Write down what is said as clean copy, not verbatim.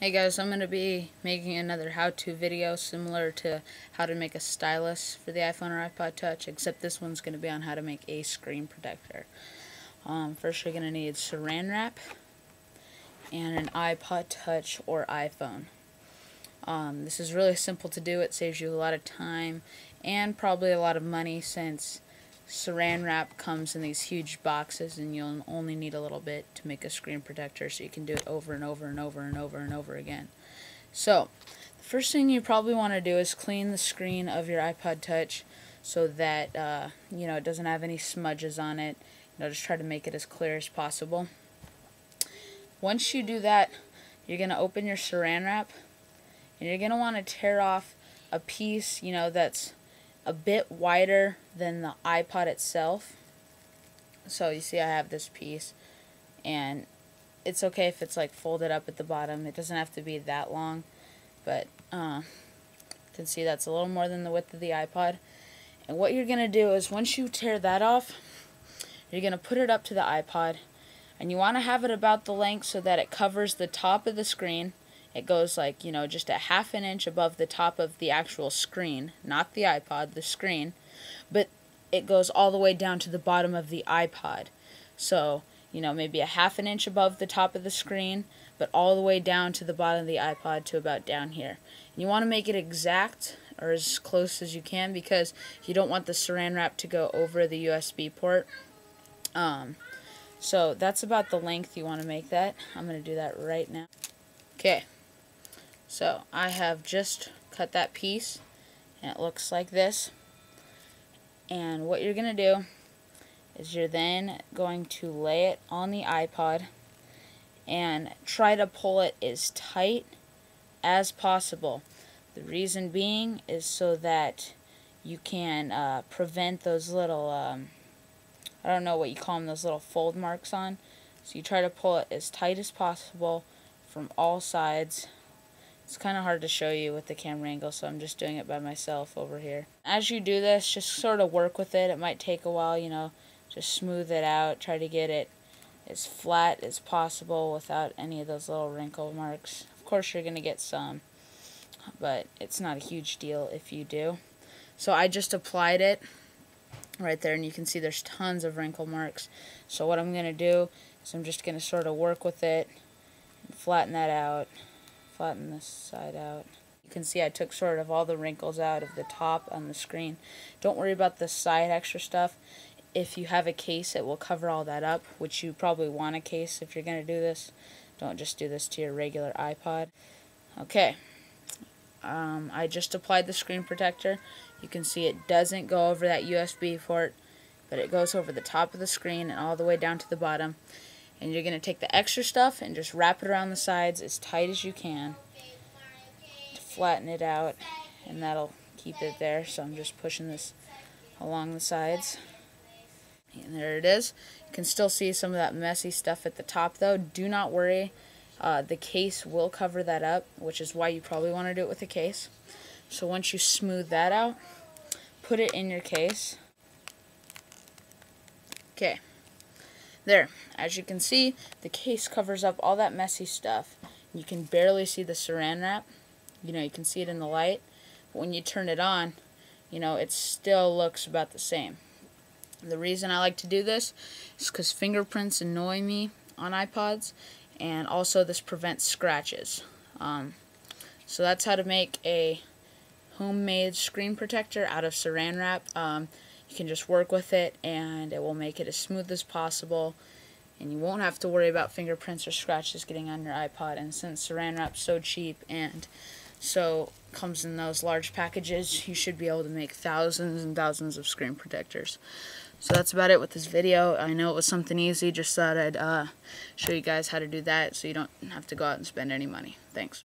Hey guys, I'm going to be making another how-to video similar to how to make a stylus for the iPhone or iPod Touch, except this one's going to be on how to make a screen protector. First you're going to need saran wrap and an iPod Touch or iPhone. This is really simple to do. It saves you a lot of time and probably a lot of money, since saran wrap comes in these huge boxes and you'll only need a little bit to make a screen protector, so you can do it over and over and over and over and over again. So the first thing you probably want to do is clean the screen of your iPod Touch so that it doesn't have any smudges on it. Just try to make it as clear as possible. Once you do that, you're going to open your saran wrap and you're going to want to tear off a piece that's a bit wider than the iPod itself. So you see I have this piece, and it's okay if it's like folded up at the bottom. It doesn't have to be that long, but you can see that's a little more than the width of the iPod. And what you're gonna do is, once you tear that off, you're gonna put it up to the iPod, and you want to have it about the length so that it covers the top of the screen. It goes like, just a ½ inch above the top of the actual screen, not the iPod, the screen, but it goes all the way down to the bottom of the iPod. So, maybe a ½ inch above the top of the screen, but all the way down to the bottom of the iPod to about down here. And you want to make it exact, or as close as you can, because you don't want the saran wrap to go over the USB port. So that's about the length you want to make that. I'm going to do that right now. Okay. So I have just cut that piece, and it looks like this. And what you're going to do is you're then going to lay it on the iPod and try to pull it as tight as possible. The reason being is so that you can prevent those little, I don't know what you call them, those little fold marks on. So you try to pull it as tight as possible from all sides. It's kind of hard to show you with the camera angle, so I'm just doing it by myself over here. As you do this, just sort of work with it. It might take a while, just smooth it out. Try to get it as flat as possible without any of those little wrinkle marks. Of course, you're going to get some, but it's not a huge deal if you do. So I just applied it right there, and you can see there's tons of wrinkle marks. So what I'm going to do is I'm just going to sort of work with it and flatten that out. Flatten this side out. You can see I took sort of all the wrinkles out of the top on the screen. Don't worry about the side extra stuff. If you have a case, it will cover all that up, which you probably want a case if you're going to do this. Don't just do this to your regular iPod. Okay. I just applied the screen protector. You can see it doesn't go over that USB port, but it goes over the top of the screen and all the way down to the bottom. And you're going to take the extra stuff and just wrap it around the sides as tight as you can to flatten it out, and that'll keep it there. So I'm just pushing this along the sides. And there it is. You can still see some of that messy stuff at the top though. Do not worry. The case will cover that up, which is why you probably want to do it with a case. So once you smooth that out, put it in your case. Okay. There, as you can see, the case covers up all that messy stuff. You can barely see the saran wrap. You can see it in the light. But when you turn it on, it still looks about the same. The reason I like to do this is because fingerprints annoy me on iPods, and also this prevents scratches. So that's how to make a homemade screen protector out of saran wrap. You can just work with it, and it will make it as smooth as possible, and you won't have to worry about fingerprints or scratches getting on your iPod. And since saran wrap's so cheap and so comes in those large packages, you should be able to make thousands and thousands of screen protectors. So that's about it with this video. I know it was something easy, just thought I'd show you guys how to do that so you don't have to go out and spend any money. Thanks.